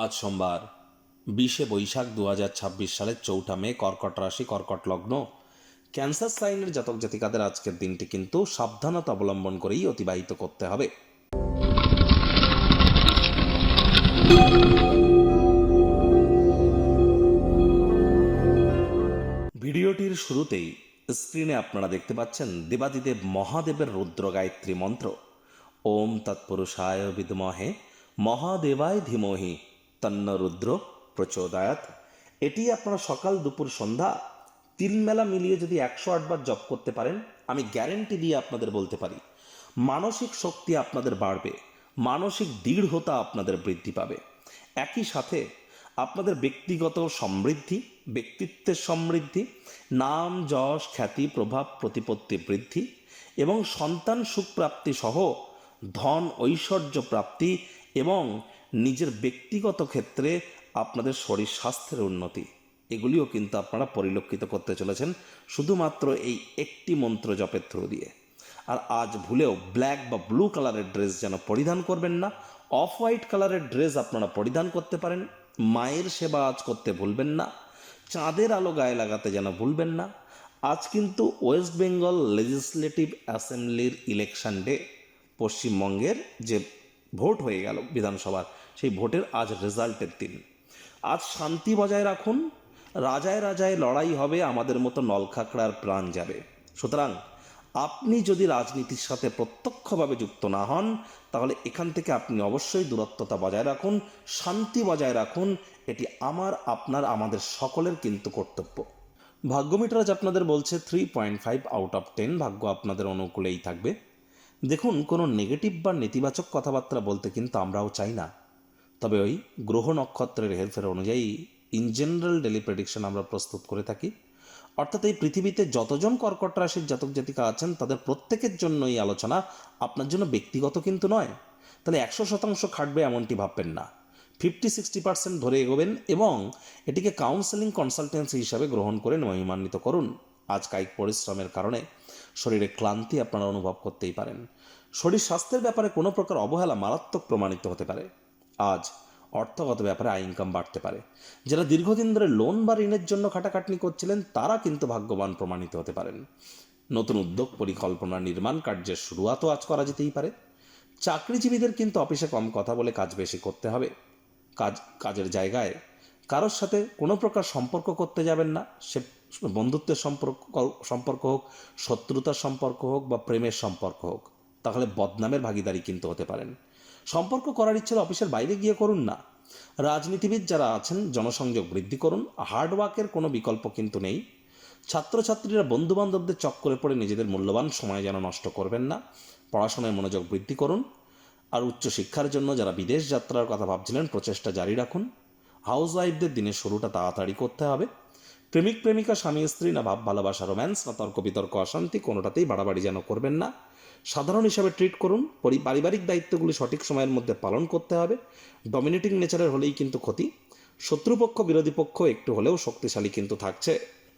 আজ সোমবার 20শে বৈশাখ 2026 সালের 4ঠা মে, কর্কট রাশি, কর্কট লগ্ন, ক্যান্সার সাইনের জাতক জাতিকাদের আজকের দিনটি কিন্তু সাবধানতা অবলম্বন করেই অতিবাহিত করতে হবে। ভিডিওটির শুরুতেই স্ক্রিনে আপনারা দেখতে পাচ্ছেন দেবাদিদেব মহাদেবের রুদ্র গায়ত্রী মন্ত্র। ওম তৎপুরুষায় বিদ্মহে মহাদেবায় ধীমহি তন্ন রুদ্র প্রচোদয়াৎ। এটি আপনারা সকাল দুপুর সন্ধ্যা 3 বেলা মিলিয়ে যদি 108 বার জপ করতে পারেন, আমি গ্যারেন্টি দিয়ে আপনাদের বলতে পারি মানসিক শক্তি আপনাদের বাড়বে, মানসিক দৃঢ়তা আপনাদের বৃদ্ধি পাবে। একই সাথে আপনাদের ব্যক্তিগত সমৃদ্ধি, ব্যক্তিত্বের সমৃদ্ধি, নাম যশ খ্যাতি প্রভাব প্রতিপত্তি বৃদ্ধি এবং সন্তান সুখপ্রাপ্তি সহ ধন ঐশ্বর্য প্রাপ্তি এবং নিজের ব্যক্তিগত ক্ষেত্রে আপনাদের শরীর স্বাস্থ্যের উন্নতি, এগুলিও কিন্তু আপনারা পরিলক্ষিত করতে চলেছেন শুধুমাত্র এই একটি মন্ত্র জপের থ্রু দিয়ে। আর আজ ভুলেও ব্ল্যাক বা ব্লু কালারের ড্রেস যেন পরিধান করবেন না। অফ হোয়াইট কালারের ড্রেস আপনারা পরিধান করতে পারেন। মায়ের সেবা আজ করতে ভুলবেন না। চাঁদের আলো গায়ে লাগাতে যেন ভুলবেন না। আজ কিন্তু ওয়েস্ট বেঙ্গল লেজিসলেটিভ অ্যাসেম্বলির ইলেকশন ডে। পশ্চিমবঙ্গের যে ভোট হয়ে গেল বিধানসভার, সেই ভোটের আজ রেজাল্টের দিন। আজ শান্তি বজায় রাখুন। রাজায় রাজায় লড়াই হবে, আমাদের মতো নলখাকড়ার প্রাণ যাবে। সুতরাং আপনি যদি রাজনীতির সাথে প্রত্যক্ষভাবে যুক্ত না হন, তাহলে এখান থেকে আপনি অবশ্যই দূরত্বতা বজায় রাখুন, শান্তি বজায় রাখুন। এটি আমার, আপনার, আমাদের সকলের কিন্তু কর্তব্য। ভাগ্যমিটার আজ আপনাদের বলছে 3.5 আউট অফ 10। ভাগ্য আপনাদের অনুকূলেই থাকবে। দেখুন, কোনো নেগেটিভ বা নেতিবাচক কথাবার্তা বলতে কিন্তু আমরাও চাই না, তবে ওই গ্রহ নক্ষত্রের হেরফের অনুযায়ী ইন জেনারেল ডেলি প্রেডিকশন আমরা প্রস্তুত করে থাকি। অর্থাৎ এই পৃথিবীতে যতজন কর্কট রাশির জাতক জাতিকা আছেন তাদের প্রত্যেকের জন্য এই আলোচনা, আপনার জন্য ব্যক্তিগত কিন্তু নয়। তাহলে 100% খাটবে এমনটি ভাববেন না। 50-60% ধরে এগোবেন এবং এটিকে কাউন্সেলিং কনসালটেন্সি হিসাবে গ্রহণ করে মহিমান্বিত করুন। আজ কায়িক পরিশ্রমের কারণে শরীরে ক্লান্তি আপনারা অনুভব করতেই পারেন। শরীর স্বাস্থ্যের ব্যাপারে কোনো প্রকার অবহেলা মারাত্মক প্রমাণিত হতে পারে। আজ অর্থগত ব্যাপারে আয় ইনকাম বাড়তে পারে। যারা দীর্ঘদিন ধরে লোন বা ঋণের জন্য খাটাখাটনি করছিলেন তারা কিন্তু ভাগ্যবান প্রমাণিত হতে পারেন। নতুন উদ্যোগ পরিকল্পনা নির্মাণ কার্যের শুরুয়াতও আজ করা যেতেই পারে। চাকরিজীবীদের কিন্তু অফিসে কম কথা বলে কাজ বেশি করতে হবে। কাজের জায়গায় কারোর সাথে কোনো প্রকার সম্পর্ক করতে যাবেন না। সে বন্ধুত্বের সম্পর্ক হোক, শত্রুতার সম্পর্ক হোক বা প্রেমের সম্পর্ক হোক, তাহলে বদনামের ভাগীদারি কিন্তু হতে পারেন। সম্পর্ক করার ইচ্ছে অফিসের বাইরে গিয়ে করুন না। রাজনীতিবিদ যারা আছেন জনসংযোগ বৃদ্ধি করুন। হার্ডওয়ার্কের কোনো বিকল্প কিন্তু নেই। ছাত্রছাত্রীরা বন্ধুবান্ধবদের চক্করে পড়ে নিজেদের মূল্যবান সময় যেন নষ্ট করবেন না। পড়াশোনায় মনোযোগ বৃদ্ধি করুন। আর উচ্চশিক্ষার জন্য যারা বিদেশ যাত্রার কথা ভাবছিলেন প্রচেষ্টা জারি রাখুন। হাউস ওয়াইফদের দিনের শুরুটা তাড়াতাড়ি করতে হবে। প্রেমিক প্রেমিকা স্বামী স্ত্রী না ভাব ভালোবাসা রোম্যান্স না তর্ক বিতর্ক অশান্তি কোনোটাতেই বাড়াবাড়ি যেন করবেন না। সাধারণ হিসাবে ট্রিট করুন। পারিবারিক দায়িত্বগুলি সঠিক সময়ের মধ্যে পালন করতে হবে। ডমিনেটিং নেচারের হলেই কিন্তু ক্ষতি। শত্রুপক্ষ বিরোধী পক্ষ একটু হলেও শক্তিশালী কিন্তু থাকছে।